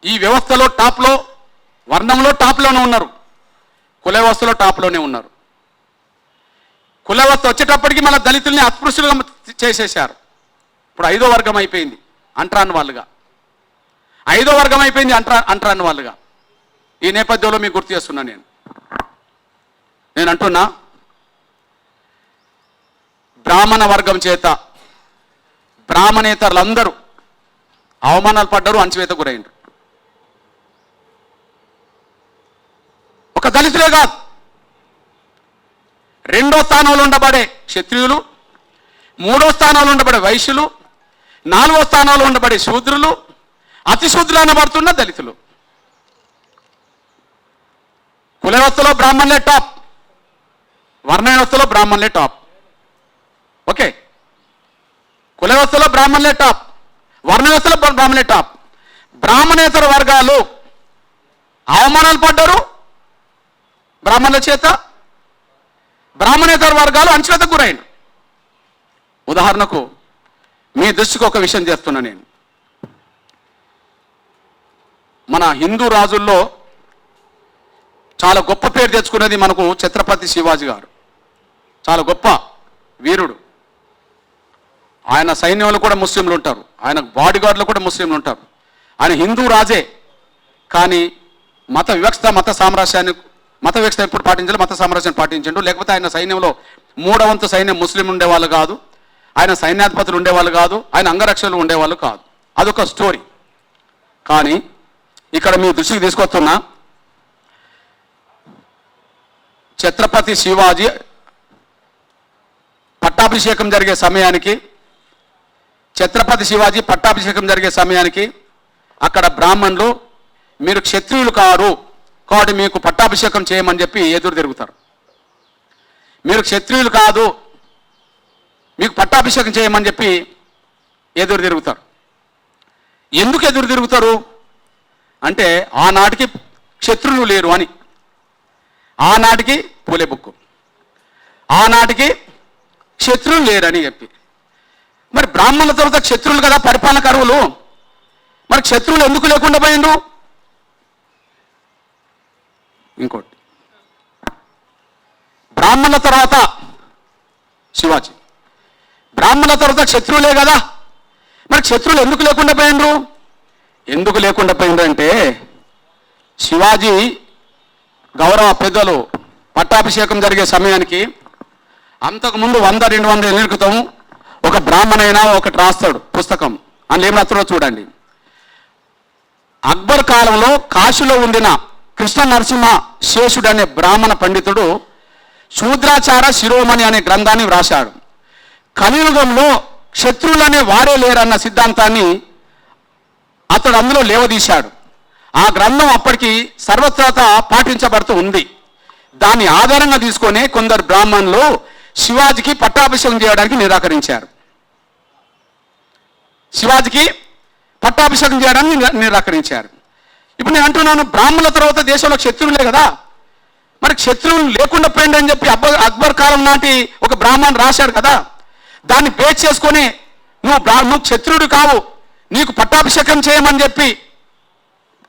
ఈ వ్యవస్థలో టాప్లో, వర్ణంలో టాప్లోనే ఉన్నారు, కుల వ్యవస్థలో టాప్లోనే ఉన్నారు. కుల వ్యవస్థ వచ్చేటప్పటికి మన దళితుల్ని అస్పృశ్యులుగా చేసేశారు. ఇప్పుడు 5వ వర్గం అయిపోయింది అంటరాని వాళ్ళుగా, 5వ వర్గం అయిపోయింది అంటరాని వాళ్ళుగా. ఈ నేపథ్యంలో మీకు గుర్తు చేస్తున్నా, నేను అంటున్నా, బ్రాహ్మణ వర్గం చేత బ్రాహ్మణేతరులందరూ అవమానాలు పడ్డారు, అణచివేత గురైండ్రు. ఒక దళితులే కాదు, 2వ స్థానంలో ఉండబడే క్షత్రియులు, 3వ స్థానంలో ఉండబడే వైశ్యులు, 4వ స్థానంలో ఉండబడే శూద్రులు, అతి శూద్రులు అనబడుతున్న దళితులు. కుల వ్యవస్థలో బ్రాహ్మణులే టాప్, వర్ణ వ్యవస్థలో బ్రాహ్మణులే టాప్. ఓకే, కుల వ్యవస్థలో బ్రాహ్మణులే టాప్, వర్ణ వ్యవస్థలో బ్రాహ్మణులే టాప్. బ్రాహ్మణేతర వర్గాలు అవమానాలు పడ్డారు బ్రాహ్మణుల చేత, బ్రాహ్మణేతర వర్గాలు అణచివేతకు గురైండు. ఉదాహరణకు మీ దృష్టికి ఒక విషయం చేస్తున్నా నేను. మన హిందూ రాజుల్లో చాలా గొప్ప పేరు తెచ్చుకున్నది మనకు ఛత్రపతి శివాజీ గారు. చాలా గొప్ప వీరుడు. ఆయన సైన్యంలో కూడా ముస్లింలు ఉంటారు, ఆయన బాడీగార్డులో కూడా ముస్లింలు ఉంటారు. ఆయన హిందూ రాజే, కానీ మత వివక్ష, మత వివక్ష ఎప్పుడు పాటించాలి, మత సామ్రాజ్యాన్ని పాటించండు. లేకపోతే ఆయన సైన్యంలో 3వ వంతు సైన్యం ముస్లిం ఉండేవాళ్ళు కాదు, ఆయన సైన్యాధిపతులు ఉండేవాళ్ళు కాదు, ఆయన అంగరక్షకులు ఉండేవాళ్ళు కాదు. అదొక స్టోరీ. కానీ ఇక్కడ మీ దృష్టికి తీసుకొస్తున్నా, ఛత్రపతి శివాజీ పట్టాభిషేకం జరిగే సమయానికి అక్కడ బ్రాహ్మణులు మీరు క్షత్రియులు కారు కాబట్టి మీకు పట్టాభిషేకం చేయమని చెప్పి ఎదురు తిరుగుతారు. మీరు క్షత్రియులు కాదు, మీకు పట్టాభిషేకం చేయమని చెప్పి ఎదురు తిరుగుతారు. ఎందుకు ఎదురు తిరుగుతారు అంటే, ఆనాటికి క్షత్రులు లేరు అని. ఆనాటికి పూలే బుక్కు, ఆనాటికి క్షత్రులు లేరని చెప్పి. మరి బ్రాహ్మణుల తర్వాత క్షత్రులు కదా పరిపాలన కరువులు, మరి క్షత్రులు ఎందుకు లేకుండా పోయిండు? ఇంకోటి, బ్రాహ్మణుల తర్వాత శివాజీ, బ్రాహ్మణుల తర్వాత క్షత్రువులే కదా, మరి క్షత్రులు ఎందుకు లేకుండా పోయిండ్రు? ఎందుకు లేకుండా పోయిండ్రు అంటే, శివాజీ గౌరవ పెద్దలు పట్టాభిషేకం జరిగే సమయానికి అంతకుముందు 100-200 ఏళ్ళ క్రితం ఒక బ్రాహ్మణైనా ఒకటి రాస్తాడు పుస్తకం, అందులో ఏం రాస్తాడో చూడండి. అక్బర్ కాలంలో కాశీలో ఉండిన కృష్ణ నరసింహ శేషుడు అనే బ్రాహ్మణ పండితుడు శూద్రాచార శిరోమణి అనే గ్రంథాన్ని వ్రాశాడు. కలియుగంలో క్షత్రులనే వారే లేరన్న సిద్ధాంతాన్ని అతడు అందులో లేవదీశాడు. ఆ గ్రంథం అప్పటికి సర్వత్రా పాటించబడుతూ ఉంది. దాన్ని ఆధారంగా తీసుకొని కొందరు బ్రాహ్మణులు శివాజీకి పట్టాభిషేకం చేయడానికి నిరాకరించారు. శివాజీకి పట్టాభిషేకం చేయడానికి నిరాకరించారు. ఇప్పుడు నేను అంటున్నాను, బ్రాహ్మణుల తర్వాత దేశంలో క్షత్రువులే కదా, మరి క్షత్రువులు లేకుండా పోయింది అని చెప్పి అక్బర్ కాలం నాటి ఒక బ్రాహ్మణుడు రాశాడు కదా, దాన్ని బేస్ చేసుకొని నువ్వు క్షత్రుడు కావు, నీకు పట్టాభిషేకం చేయమని చెప్పి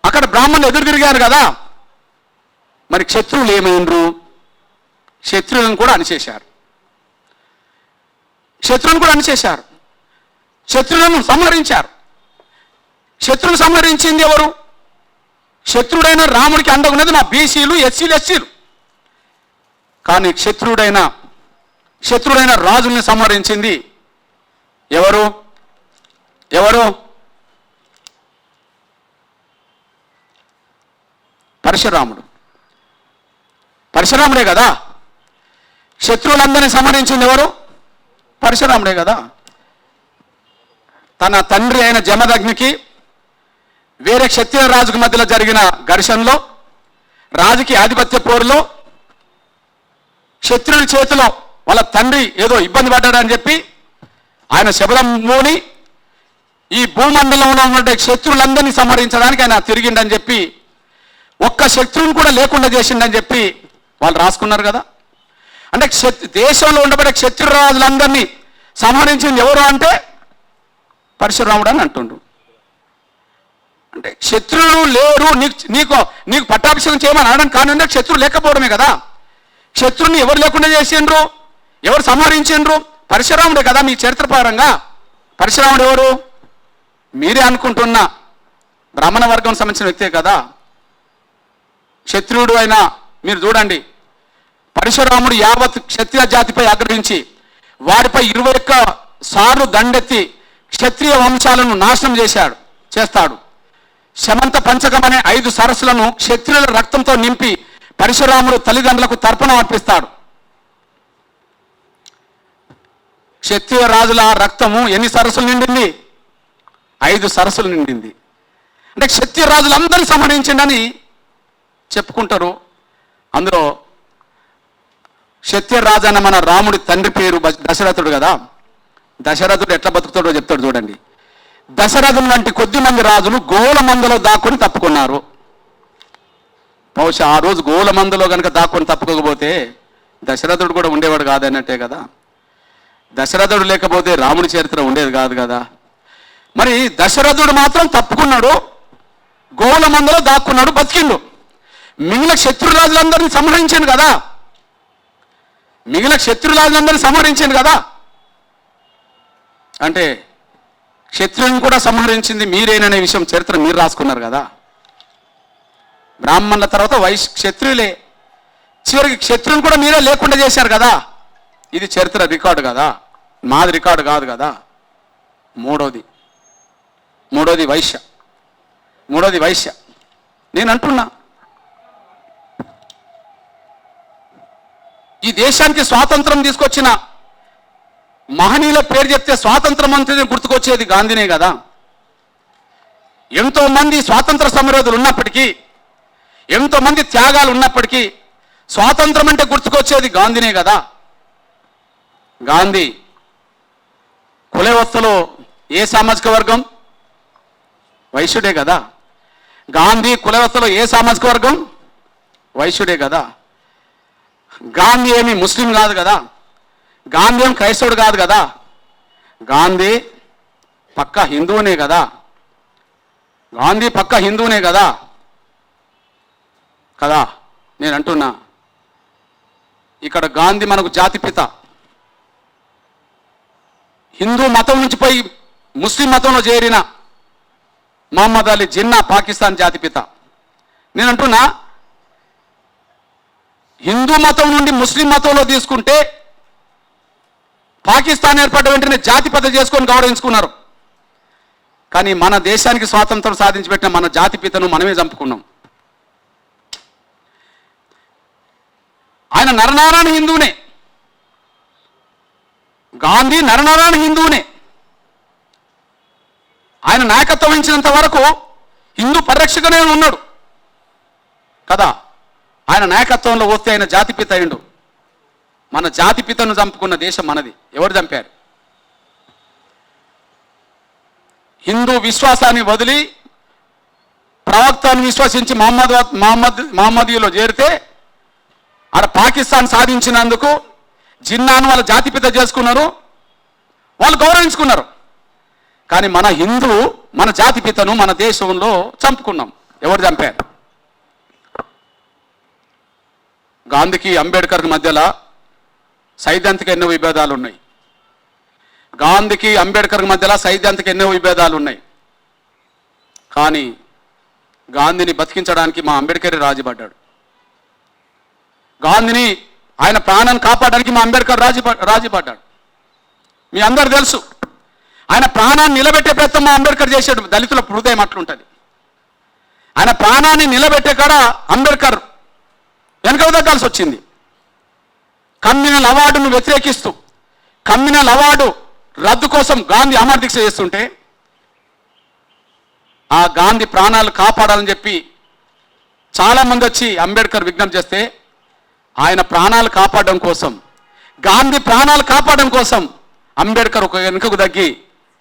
అక్కడ బ్రాహ్మణులు ఎదురు తిరిగారు కదా, మరి క్షత్రువులు ఏమైండ్రు? క్షత్రువులను కూడా అణిచేశారు. శత్రువులను సంహరించారు. శత్రువును సంహరించింది ఎవరు? శత్రుడైన రాముడికి అండగా ఉన్నది మా బీసీలు, ఎస్సీలు, ఎస్సీలు. కానీ శత్రుడైన రాజుల్ని సంహరించింది ఎవరు? పరశురాముడే కదా. శత్రువులందరినీ సంహరించింది ఎవరు? పరశురాముడే కదా. తన తండ్రి అయిన జమదగ్నికి వేరే క్షత్రియ రాజుకు మధ్యలో జరిగిన ఘర్షణలో, రాజకీయ ఆధిపత్య పోరులో క్షత్రియుల చేతిలో వాళ్ళ తండ్రి ఏదో ఇబ్బంది పడ్డాడని చెప్పి ఆయన శబరం మూని ఈ భూమండలంలో ఉన్న శత్రువులందరినీ సంహరించడానికి ఆయన తిరిగిండని చెప్పి, ఒక్క శత్రువుని కూడా లేకుండా చేసిండని చెప్పి వాళ్ళు రాసుకున్నారు కదా. అంటే దేశంలో ఉండబడే క్షత్రియ రాజులందరినీ సంహరించింది ఎవరు అంటే పరశురాముడు అని అంటుండ్రు. అంటే శత్రువులు లేరు, నీకు నీకు పట్టాభిషేకం చేయమని అనడం కానుండే శత్రువు లేకపోవడమే కదా. శత్రువుని ఎవరు లేకుండా చేసిండ్రు, ఎవరు సంహరించిండ్రు? పరశురాముడే కదా. మీ చరిత్రపరంగా పరశురాముడు ఎవరు? మీరే అనుకుంటున్న బ్రాహ్మణ వర్గం సంబంధించిన వ్యక్తే కదా. క్షత్రియుడు అయినా మీరు చూడండి, పరశురాముడు యావత్ క్షత్రియ జాతిపై ఆగ్రహించి వారిపై 21 సార్లు దండెత్తి క్షత్రియ వంశాలను నాశనం చేస్తాడు. శమంత పంచకం అనే 5 సరస్సులను క్షత్రియుల రక్తంతో నింపి పరశురాముడు తల్లిదండ్రులకు తర్పణం అర్పిస్తాడు. క్షత్రియ రాజుల రక్తము ఎన్ని సరస్సులు నిండింది? 5 సరస్సులు నిండింది. అంటే క్షత్రియ రాజులందరినీ సంహరించిండని చెప్పుకుంటారు. అందులో క్షత్రియ రాజు అన్న మన రాముడి తండ్రి పేరు దశరథుడు కదా. దశరథుడు ఎట్లా బతుకుతాడో చెప్తాడు చూడండి. దశరథుడు వంటి కొద్ది మంది రాజులు గోల మందలో దాక్కుని తప్పుకున్నారు. బహుశా ఆ రోజు గోల మందలో కనుక దాక్కుని తప్పుకోకపోతే దశరథుడు కూడా ఉండేవాడు కాదన్నట్టే కదా. దశరథుడు లేకపోతే రాముడి చరిత్ర ఉండేది కాదు కదా. మరి దశరథుడు మాత్రం తప్పుకున్నాడు, గోల మందలో దాక్కున్నాడు, బతికిండు. మిగిలిన శత్రురాజులందరినీ సంహరించాను కదా. అంటే క్షత్రుని కూడా సంహరించింది మీరేననే విషయం చరిత్ర మీరు రాసుకున్నారు కదా. బ్రాహ్మణుల తర్వాత క్షత్రియులే, చివరికి క్షత్రుని కూడా మీరే లేకుండా చేశారు కదా. ఇది చరిత్ర రికార్డు కదా, మాది రికార్డు కాదు కదా. మూడోది వైశ్య. నేను అంటున్నా, ఈ దేశానికి స్వాతంత్రం తీసుకొచ్చిన మహనీయుల పేరు చెప్తే స్వాతంత్రం అంటేనే గుర్తుకొచ్చేది గాంధీనే కదా. ఎంతో మంది స్వాతంత్ర సమరయోధులు ఉన్నప్పటికీ, ఎంతో మంది త్యాగాలు ఉన్నప్పటికీ స్వాతంత్రం అంటే గుర్తుకొచ్చేది గాంధీనే కదా. గాంధీ కుల వ్యవస్థలో ఏ సామాజిక వర్గం? వైశ్యుడే కదా. గాంధీ కుల వ్యవస్థలో ఏ సామాజిక వర్గం? వైశ్యుడే కదా. గాంధీ ఏమి ముస్లిం కాదు కదా. గాంధీ ఏం క్రైస్తవుడు కాదు కదా. గాంధీ పక్కా హిందువునే కదా. నేను అంటున్నా, ఇక్కడ గాంధీ మనకు జాతిపిత. హిందూ మతం నుంచి పోయి ముస్లిం మతంలో చేరిన మహమ్మద్ అలీ జిన్నా పాకిస్తాన్ జాతిపిత. నేను అంటున్నా, హిందూ మతం నుండి ముస్లిం మతంలో తీసుకుంటే పాకిస్తాన్ ఏర్పడ్డ వెంటనే జాతిపిత చేసుకొని గౌరవించుకున్నారు. కానీ మన దేశానికి స్వాతంత్రం సాధించి పెట్టిన మన జాతిపితను మనమే చంపుకున్నాం. ఆయన నరనారాయణ హిందువునే. గాంధీ నరనారాయణ హిందువునే. ఆయన నాయకత్వం వహించినంత వరకు హిందూ పరిరక్షకనే ఉన్నాడు కదా. ఆయన నాయకత్వంలో వస్తే ఆయన జాతిపిత అయిండు. మన జాతిపితను చంపుకున్న దేశం మనది. ఎవరు చంపారు? హిందూ విశ్వాసాన్ని వదిలి ప్రవక్తను విశ్వసించి మహమ్మదీయులో చేరితే ఆడ పాకిస్తాన్ సాధించినందుకు జిన్నాను వాళ్ళ జాతిపిత చేసుకున్నారు, వాళ్ళు గౌరవించుకున్నారు. కానీ మన హిందువు మన జాతిపితను మన దేశంలో చంపుకున్నాం. ఎవరు చంపారు? గాంధీకి అంబేద్కర్కి మధ్యలో సైద్ధాంతిక ఎన్నో విభేదాలు ఉన్నాయి. కానీ గాంధీని బతికించడానికి మా అంబేద్కర్ రాజీపడ్డాడు. గాంధీని ఆయన ప్రాణాన్ని కాపాడడానికి మా అంబేద్కర్ రాజీపడ్డాడు. మీ అందరు తెలుసు, ఆయన ప్రాణాన్ని నిలబెట్టే ప్రయత్నం మా అంబేద్కర్ చేశాడు. దళితుల హృదయం అట్లుంటుంది. ఆయన ప్రాణాన్ని నిలబెట్టే కాడ అంబేద్కర్ వెనక తగ్గాల్సి వచ్చింది. కమ్యూనల్ అవార్డును వ్యతిరేకిస్తూ కమ్యూనల్ అవార్డు రద్దు కోసం గాంధీ అమర దీక్ష చేస్తుంటే ఆ గాంధీ ప్రాణాలు కాపాడాలని చెప్పి చాలామంది వచ్చి అంబేద్కర్ విజ్ఞప్తి చేస్తే ఆయన ప్రాణాలు కాపాడడం కోసం, గాంధీ ప్రాణాలు కాపాడడం కోసం అంబేద్కర్ ఒక వెనుకకు తగ్గి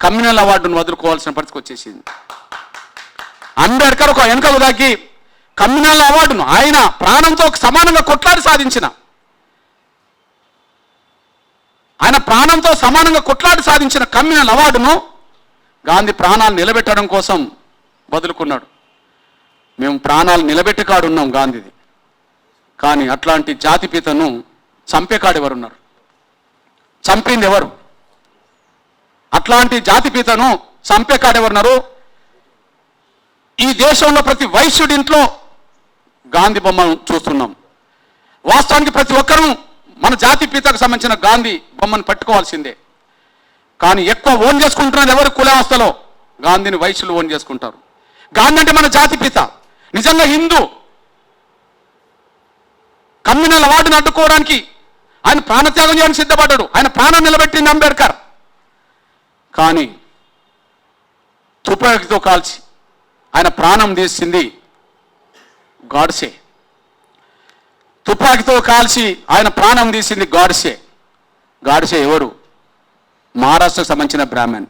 కమ్యూనల్ అవార్డును వదులుకోవాల్సిన పరిస్థితి వచ్చేసింది. అంబేద్కర్ ఒక వెనుకకు తగ్గి కమ్యూనల్ అవార్డును ఆయన ప్రాణంతో సమానంగా కొట్లాడి సాధించిన కమ్యూనల్ అవార్డును గాంధీ ప్రాణాలు నిలబెట్టడం కోసం వదులుకున్నాడు. మేము ప్రాణాలు నిలబెట్టి కాడున్నాం గాంధీది. కానీ అట్లాంటి జాతిపితను చంపేకాడెవరున్నారు? చంపింది ఎవరు? అట్లాంటి జాతిపితను చంపేకాడెవరున్నారు? ఈ దేశంలో ప్రతి వైశ్యుడింట్లో గాంధీ బొమ్మను చూస్తున్నాం. వాస్తవానికి ప్రతి ఒక్కరూ మన జాతిపితకు సంబంధించిన గాంధీ బొమ్మను పట్టుకోవాల్సిందే. కానీ ఎక్కువ ఓన్ చేసుకుంటున్నది ఎవరు? కులావస్థలో గాంధీని వైశ్యులు ఓన్ చేసుకుంటారు. గాంధీ అంటే మన జాతిపిత, నిజంగా హిందూ. కమ్యూనల్ అవార్డును అడ్డుకోవడానికి ఆయన ప్రాణత్యాగం చేయడానికి సిద్ధపడ్డాడు. ఆయన ప్రాణం నిలబెట్టింది అంబేద్కర్. కానీ తుపాకీతో కాల్చి ఆయన ప్రాణం తీసింది గాడ్సే. తుపాకీతో కాల్చి ఆయన ప్రాణం తీసింది గాడ్సే. గాడ్సే ఎవరు? మహారాష్ట్రకు సంబంధించిన బ్రాహ్మణ్.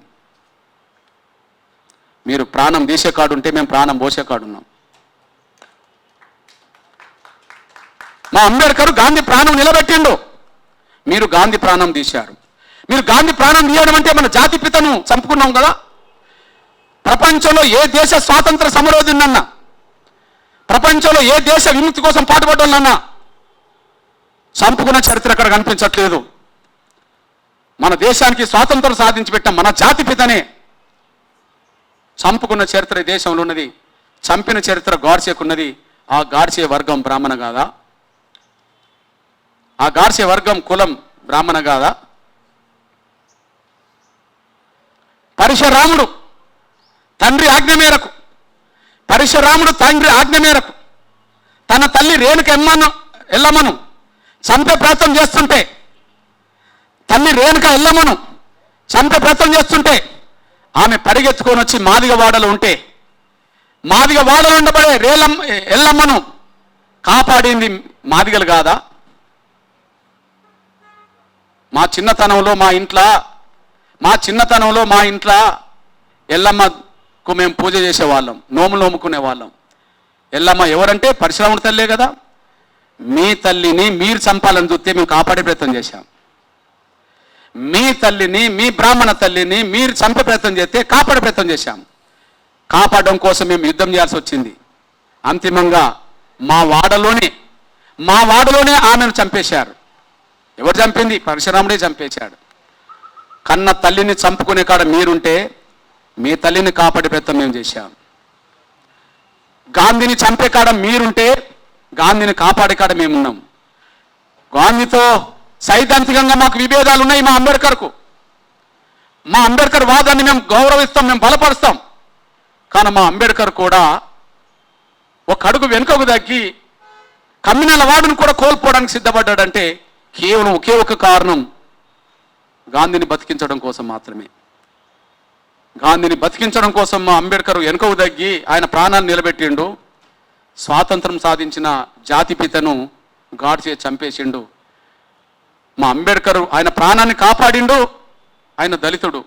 మీరు ప్రాణం తీసే కాడు ఉంటే మేము ప్రాణం పోసే కాడున్నాం. మా అంబేద్కర్ గాంధీ ప్రాణం నిలబెట్టిండు, మీరు గాంధీ ప్రాణం తీశారు. మీరు గాంధీ ప్రాణం తీయడం అంటే మన జాతిపితను చంపుకున్నాం కదా. ప్రపంచంలో ఏ దేశ స్వాతంత్ర సమరోధునన్నా, ప్రపంచంలో ఏ దేశ విముక్తి కోసం పాటుపడ్డాలన్నా చంపుకున్న చరిత్ర అక్కడ కనిపించట్లేదు. మన దేశానికి స్వాతంత్రం సాధించి పెట్టిన మన జాతిపితనే చంపుకున్న చరిత్ర ఈ దేశంలో ఉన్నది. చంపిన చరిత్ర గాడ్సేకున్నది. ఆ గాడ్సే వర్గం బ్రాహ్మణ కాదా? ఆ గాడ్సే వర్గం కులం బ్రాహ్మణ కాదా? పరశురాముడు తండ్రి ఆజ్ఞ మేరకు, పరశురాముడు తండ్రి ఆజ్ఞ మేరకు తన తల్లి రేణుక ఎల్లమ్మను చంపే ప్రయత్నం చేస్తుంటే, తల్లి రేణుక ఎల్లమ్మను చంపే ప్రయత్నం చేస్తుంటే ఆమె పరిగెత్తుకొని వచ్చి మాదిగ వాడలు ఉంటే, మాదిగ వాడలు ఉండబడే ఎల్లమ్మను కాపాడింది మాదిగలు కాదా? మా చిన్నతనంలో మా ఇంట్లో ఎల్లమ్మకు మేము పూజ చేసేవాళ్ళం, నోములు నోముకునే వాళ్ళం. ఎల్లమ్మ ఎవరంటే పరశురాముడి తల్లే కదా. మీ తల్లిని మీరు చంపాలని చూస్తే మేము కాపాడే ప్రయత్నం చేశాం. మీ తల్లిని, మీ బ్రాహ్మణ తల్లిని మీరు చంపే ప్రయత్నం చేస్తే కాపాడే ప్రయత్నం చేశాం. కాపాడడం కోసం మేము యుద్ధం చేయాల్సి వచ్చింది. అంతిమంగా మా వాడలోనే ఆమెను చంపేశారు. ఎవరు చంపింది? పరశురాముడే చంపేశాడు. కన్న తల్లిని చంపుకునే కాడ మీరుంటే మీ తల్లిని కాపాడే ప్రయత్నం మేము చేశాం. గాంధీని చంపే కాడ మీరుంటే గాంధీని కాపాడే కాడ మేమున్నాం. గాంధీతో సైద్ధాంతికంగా మాకు విభేదాలు ఉన్నాయి. మా అంబేద్కర్ వాదాన్ని మేము గౌరవిస్తాం, మేము బలపరుస్తాం. కానీ మా అంబేద్కర్ కూడా ఒక అడుగు వెనుకకు తగ్గి కమ్యూనల్ అవార్డును కూడా కోల్పోవడానికి సిద్ధపడ్డాడంటే కేవలం ఒకే ఒక కారణం, గాంధీని బతికించడం కోసం మాత్రమే. గాంధీని బతికించడం కోసం మా అంబేద్కర్ వెనుకకు తగ్గి ఆయన ప్రాణాన్ని నిలబెట్టిండు. స్వాతంత్రం సాధించిన జాతిపితను గాడ్సే చంపేసిండు. మా అంబేద్కర్ ఆయన ప్రాణాన్ని కాపాడిండు. ఆయన దళితుడు,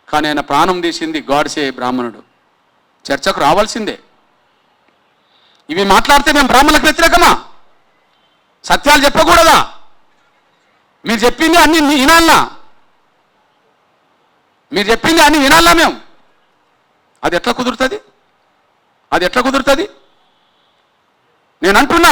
కానీ ఆయన ప్రాణం తీసింది గాడ్సే బ్రాహ్మణుడు. చర్చకు రావాల్సిందే. ఇవి మాట్లాడితే మేము బ్రాహ్మణులకు వ్యతిరేకమా? సత్యాలు చెప్పకూడదా? మీరు చెప్పింది అన్ని వినాలనా? మీరు చెప్పింది అన్ని వినాలా మేము? అది ఎట్లా కుదురుతుంది? నేను అంటున్నా,